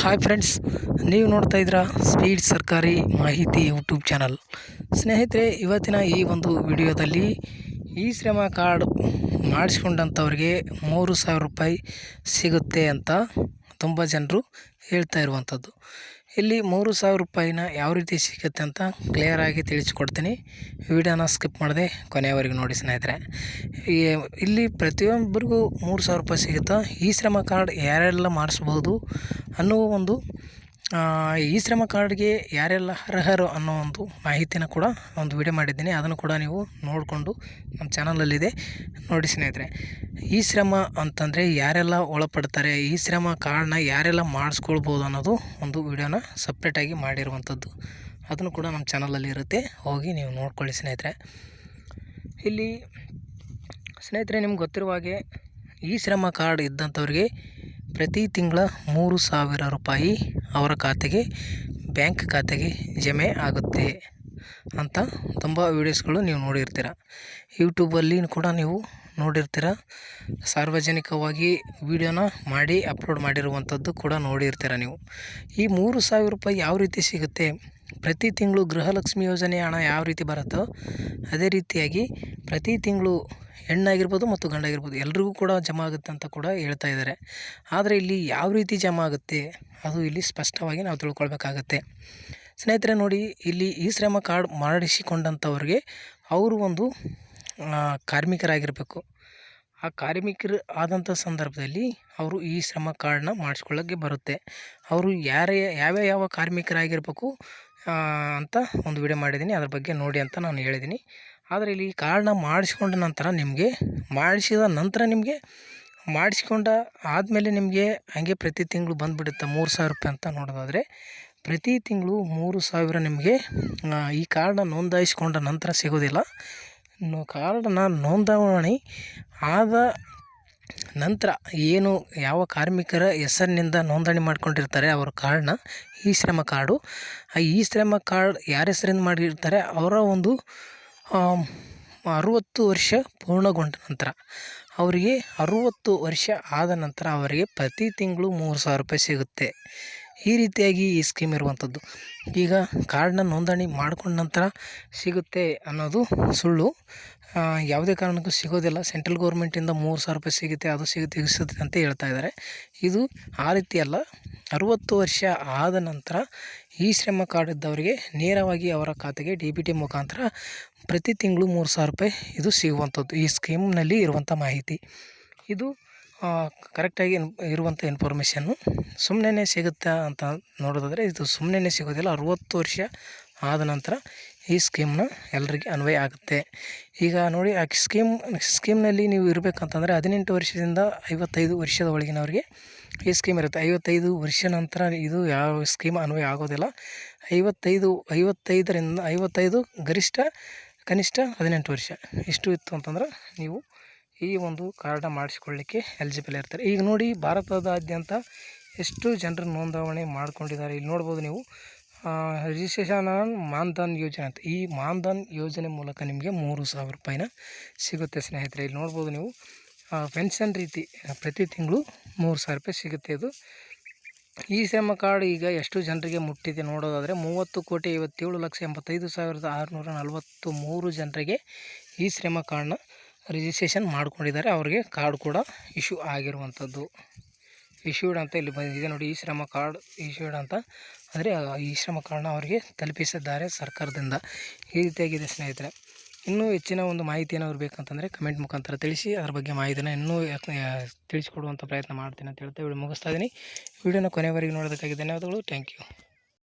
Hi friends, ನೀವು ನೋಡ್ತಾ ಇದ್ದೀರಾ ಸ್ಪೀಡ್ ಸರ್ಕಾರಿ ಮಾಹಿತಿ ಯೂಟ್ಯೂಬ್ ಚಾನಲ್. ಸ್ನೇಹಿತರೆ, ಇವತ್ತಿನ ಈ ಒಂದು ವಿಡಿಯೋದಲ್ಲಿ ಈ ಶ್ರಮ ಕಾರ್ಡ್ ಮಾಡಿಸ್ಕೊಂಡಂಥವ್ರಿಗೆ 3,000 ರೂಪಾಯಿ ಸಿಗುತ್ತೆ ಅಂತ ತುಂಬ ಜನರು ಹೇಳ್ತಾ ಇರುವಂಥದ್ದು. ಇಲ್ಲಿ 3,000 ರೂಪಾಯಿನ ಯಾವ ರೀತಿ ಸಿಗುತ್ತೆ ಅಂತ ಕ್ಲಿಯರಾಗಿ ತಿಳಿಸ್ಕೊಡ್ತೀನಿ. ವಿಡಿಯೋನ ಸ್ಕಿಪ್ ಮಾಡದೆ ಕೊನೆಯವರೆಗೂ ನೋಡಿ ಸ್ನೇಹಿತರೆ. ಇಲ್ಲಿ ಪ್ರತಿಯೊಬ್ಬರಿಗೂ 3,000 ರೂಪಾಯಿ ಸಿಗುತ್ತಾ, ಈ ಶ್ರಮ ಕಾರ್ಡ್ ಯಾರೆಲ್ಲ ಮಾಡಿಸ್ಬೋದು ಅನ್ನುವ ಒಂದು ಈ ಶ್ರಮ ಕಾರ್ಡ್ಗೆ ಯಾರೆಲ್ಲ ಅರ್ಹರು ಅನ್ನೋ ಒಂದು ಮಾಹಿತಿನ ಕೂಡ ಒಂದು ವಿಡಿಯೋ ಮಾಡಿದ್ದೀನಿ. ಅದನ್ನು ಕೂಡ ನೀವು ನೋಡಿಕೊಂಡು ನಮ್ಮ ಚಾನಲಲ್ಲಿದೆ ನೋಡಿ ಸ್ನೇಹಿತರೆ. ಈ ಶ್ರಮ ಅಂತಂದರೆ ಯಾರೆಲ್ಲ ಒಳಪಡ್ತಾರೆ, ಈ ಶ್ರಮ ಕಾರ್ಡ್ನ ಯಾರೆಲ್ಲ ಮಾಡಿಸ್ಕೊಳ್ಬೋದು ಅನ್ನೋದು ಒಂದು ವಿಡಿಯೋನ ಸಪ್ರೇಟಾಗಿ ಮಾಡಿರುವಂಥದ್ದು. ಅದನ್ನು ಕೂಡ ನಮ್ಮ ಚಾನಲಲ್ಲಿ ಇರುತ್ತೆ, ಹೋಗಿ ನೀವು ನೋಡ್ಕೊಳ್ಳಿ ಸ್ನೇಹಿತರೆ. ಇಲ್ಲಿ ಸ್ನೇಹಿತರೆ, ನಿಮ್ಗೆ ಗೊತ್ತಿರುವ ಹಾಗೆ ಈ ಶ್ರಮ ಕಾರ್ಡ್ ಇದ್ದಂಥವ್ರಿಗೆ ಪ್ರತಿ ತಿಂಗಳ 3,000 ರೂಪಾಯಿ ಅವರ ಖಾತೆಗೆ, ಬ್ಯಾಂಕ್ ಖಾತೆಗೆ ಜಮೆ ಆಗುತ್ತೆ ಅಂತ ತುಂಬ ವೀಡಿಯೋಸ್ಗಳು ನೀವು ನೋಡಿರ್ತೀರ. ಯೂಟ್ಯೂಬಲ್ಲಿ ಕೂಡ ನೀವು ನೋಡಿರ್ತೀರ. ಸಾರ್ವಜನಿಕವಾಗಿ ವಿಡಿಯೋನ ಮಾಡಿ ಅಪ್ಲೋಡ್ ಮಾಡಿರುವಂಥದ್ದು ಕೂಡ ನೋಡಿರ್ತೀರ ನೀವು. ಈ 3,000 ರೂಪಾಯಿ ಯಾವ ರೀತಿ ಸಿಗುತ್ತೆ, ಪ್ರತಿ ತಿಂಗಳು ಗೃಹಲಕ್ಷ್ಮಿ ಯೋಜನೆ ಹಣ ಯಾವ ರೀತಿ ಬರುತ್ತೋ ಅದೇ ರೀತಿಯಾಗಿ ಪ್ರತಿ ತಿಂಗಳು ಹೆಣ್ಣಾಗಿರ್ಬೋದು ಮತ್ತು ಗಂಡಾಗಿರ್ಬೋದು ಎಲ್ರಿಗೂ ಕೂಡ ಜಮಾ ಆಗುತ್ತೆ ಅಂತ ಕೂಡ ಹೇಳ್ತಾ ಇದ್ದಾರೆ. ಆದರೆ ಇಲ್ಲಿ ಯಾವ ರೀತಿ ಜಮಾ ಆಗುತ್ತೆ ಅದು ಇಲ್ಲಿ ಸ್ಪಷ್ಟವಾಗಿ ನಾವು ತಿಳ್ಕೊಳ್ಬೇಕಾಗತ್ತೆ ಸ್ನೇಹಿತರೆ. ನೋಡಿ, ಇಲ್ಲಿ ಈ ಶ್ರಮ ಕಾರ್ಡ್ ಮಾಡಿಸಿಕೊಂಡಂಥವ್ರಿಗೆ ಅವರು ಒಂದು ಕಾರ್ಮಿಕರಾಗಿರಬೇಕು. ಆ ಕಾರ್ಮಿಕರು ಆದಂಥ ಸಂದರ್ಭದಲ್ಲಿ ಅವರು ಈ ಶ್ರಮ ಕಾರ್ಡನ್ನ ಮಾಡಿಸ್ಕೊಳ್ಳೋಕ್ಕೆ ಬರುತ್ತೆ. ಅವರು ಯಾವ ಕಾರ್ಮಿಕರಾಗಿರಬೇಕು ಅಂತ ಒಂದು ವಿಡಿಯೋ ಮಾಡಿದ್ದೀನಿ, ಅದ್ರ ಬಗ್ಗೆ ನೋಡಿ ಅಂತ ನಾನು ಹೇಳಿದ್ದೀನಿ. ಆದರೆ ಇಲ್ಲಿ ಕಾರ್ಡನ್ನ ಮಾಡಿಸ್ಕೊಂಡ ನಂತರ ಮಾಡಿಸ್ಕೊಂಡ ಆದಮೇಲೆ ನಿಮಗೆ ಹಾಗೆ ಪ್ರತಿ ತಿಂಗಳು ಬಂದುಬಿಡುತ್ತೆ 3,000 ರೂಪಾಯಿ ಅಂತ ನೋಡೋದಾದರೆ. ಪ್ರತಿ ತಿಂಗಳು 3,000 ನಿಮಗೆ ಈ ಕಾರ್ಡನ್ನ ನೋಂದಾಯಿಸ್ಕೊಂಡ ನಂತರ ಸಿಗೋದಿಲ್ಲ. ಕಾರ್ಡನ್ನ ನೋಂದಾವಣೆ ಆದ ನಂತರ ಯಾವ ಕಾರ್ಮಿಕರ ಹೆಸರಿನಿಂದ ನೋಂದಣಿ ಮಾಡ್ಕೊಂಡಿರ್ತಾರೆ ಅವರ ಕಾರ್ಡನ್ನ, ಈ ಶ್ರಮ ಕಾರ್ಡು, ಈ ಶ್ರಮ ಕಾರ್ಡ್ ಯಾರ ಹೆಸರಿಂದ ಮಾಡಿರ್ತಾರೆ ಅವರ ಒಂದು 60 ವರ್ಷ ಪೂರ್ಣಗೊಂಡ ನಂತರ, ಅವರಿಗೆ 60 ವರ್ಷ ಆದ ನಂತರ ಅವರಿಗೆ ಪ್ರತಿ ತಿಂಗಳು 3,000 ರೂಪಾಯಿ ಸಿಗುತ್ತೆ. ಈ ರೀತಿಯಾಗಿ ಈ ಸ್ಕೀಮ್ ಇರುವಂಥದ್ದು. ಈಗ ಕಾರ್ಡನ್ನ ನೋಂದಣಿ ಮಾಡ್ಕೊಂಡ ನಂತರ ಸಿಗುತ್ತೆ ಅನ್ನೋದು ಸುಳ್ಳು. ಯಾವುದೇ ಕಾರಣಕ್ಕೂ ಸಿಗೋದಿಲ್ಲ. ಸೆಂಟ್ರಲ್ ಗೌರ್ಮೆಂಟಿಂದ 3,000 ರೂಪಾಯಿ ಸಿಗುತ್ತೆ, ಅದು ಸಿಗುತ್ತೆ ಅಂತ ಹೇಳ್ತಾ ಇದ್ದಾರೆ. ಇದು ಆ ರೀತಿ ಅಲ್ಲ. 60 ವರ್ಷ ಆದ ನಂತರ ಈ ಶ್ರಮ ಕಾರ್ಡ್ ಇದ್ದವರಿಗೆ ನೇರವಾಗಿ ಅವರ ಖಾತೆಗೆ DBT ಮುಖಾಂತರ ಪ್ರತಿ ತಿಂಗಳು 3,000 ರೂಪಾಯಿ ಇದು ಸಿಗುವಂಥದ್ದು. ಈ ಸ್ಕೀಮ್ನಲ್ಲಿ ಇರುವಂಥ ಮಾಹಿತಿ ಇದು ಕರೆಕ್ಟಾಗಿ ಇರುವಂಥ ಇನ್ಫಾರ್ಮೇಷನ್ನು. ಸುಮ್ಮನೆ ಸಿಗುತ್ತಾ ಅಂತ ನೋಡೋದಾದರೆ ಇದು ಸುಮ್ಮನೆ ಸಿಗೋದಿಲ್ಲ. 60 ವರ್ಷ ಆದ ನಂತರ ಈ ಸ್ಕೀಮ್ನ ಎಲ್ಲರಿಗೆ ಅನ್ವಯ ಆಗುತ್ತೆ. ಈಗ ನೋಡಿ, ಆ ಸ್ಕೀಮ್ನಲ್ಲಿ ನೀವು ಇರಬೇಕಂತಂದರೆ 18 ವರ್ಷದಿಂದ 55 ವರ್ಷದ ಒಳಗಿನವರಿಗೆ ಈ ಸ್ಕೀಮ್ ಇರುತ್ತೆ. 55 ವರ್ಷ ನಂತರ ಇದು ಯಾವ ಸ್ಕೀಮ್ ಅನ್ವಯ ಆಗೋದಿಲ್ಲ. 55 ಗರಿಷ್ಠ ಕನಿಷ್ಠ 18 ವರ್ಷ ಇಷ್ಟು ಇತ್ತು ಅಂತಂದ್ರೆ ನೀವು ಈ ಒಂದು ಕಾರ್ಡನ್ನ ಮಾಡಿಸ್ಕೊಳ್ಳಿಕ್ಕೆ ಎಲಿಜಿಬಲ್ ಇರ್ತಾರೆ. ಈಗ ನೋಡಿ, ಭಾರತದಾದ್ಯಂತ ಎಷ್ಟು ಜನರು ನೋಂದಾವಣೆ ಮಾಡ್ಕೊಂಡಿದ್ದಾರೆ. ಇಲ್ಲಿ ನೋಡ್ಬೋದು ನೀವು, ರಿಜಿಸ್ಟ್ರೇಷನ್ ಆನ್ ಮಾನ್ಧನ್ ಯೋಜನೆ ಅಂತ. ಈ ಮಾನ್ಧನ್ ಯೋಜನೆ ಮೂಲಕ ನಿಮಗೆ 3,000 ರೂಪಾಯಿನ ಸಿಗುತ್ತೆ ಸ್ನೇಹಿತರೆ. ಇಲ್ಲಿ ನೋಡ್ಬೋದು ನೀವು, ಪೆನ್ಷನ್ ರೀತಿ ಪ್ರತಿ ತಿಂಗಳು 3,000 ರೂಪಾಯಿ ಸಿಗುತ್ತೆ. ಇದು ಈ ಶ್ರಮ ಕಾರ್ಡ್ ಈಗ ಎಷ್ಟು ಜನರಿಗೆ ಮುಟ್ಟಿದೆ ನೋಡೋದಾದರೆ 30,57,85,643 ಜನರಿಗೆ ಈ ಶ್ರಮ ಕಾರ್ಡ್ನ ರಿಜಿಸ್ಟ್ರೇಷನ್ ಮಾಡ್ಕೊಂಡಿದ್ದಾರೆ. ಅವ್ರಿಗೆ ಕಾರ್ಡ್ ಕೂಡ ಇಶ್ಯೂ ಆಗಿರುವಂಥದ್ದು. ಇಶ್ಯೂಡ್ ಅಂತ ಇಲ್ಲಿ ಬಂದಿದೆ ನೋಡಿ, ಈ ಶ್ರಮ ಕಾರ್ಡ್ ಇಶ್ಯೂಡ್ ಅಂತ, ಅಂದರೆ ಈ ಶ್ರಮ ಕಾರ್ಡ್ನ ಅವರಿಗೆ ತಲುಪಿಸಿದ್ದಾರೆ ಸರ್ಕಾರದಿಂದ. ಈ ರೀತಿಯಾಗಿದೆ ಸ್ನೇಹಿತರೆ. ಇನ್ನೂ ಹೆಚ್ಚಿನ ಒಂದು ಮಾಹಿತಿ ಏನಾದ್ರು ಬೇಕಂತಂದರೆ ಕಮೆಂಟ್ ಮುಖಾಂತರ ತಿಳಿಸಿ, ಅದ್ರ ಬಗ್ಗೆ ಮಾಹಿತಿನ ಇನ್ನೂ ತಿಳಿಸ್ಕೊಡುವಂಥ ಪ್ರಯತ್ನ ಮಾಡ್ತೀನಿ ಅಂತ ಹೇಳ್ತಾ ವಿಡಿಯೋ ಮುಗಿಸ್ತಾ ಇದ್ದೀನಿ. ವಿಡಿಯೋನ ಕೊನೆವರೆಗೆ ನೋಡೋದಕ್ಕಾಗಿ ಧನ್ಯವಾದಗಳು. Thank you.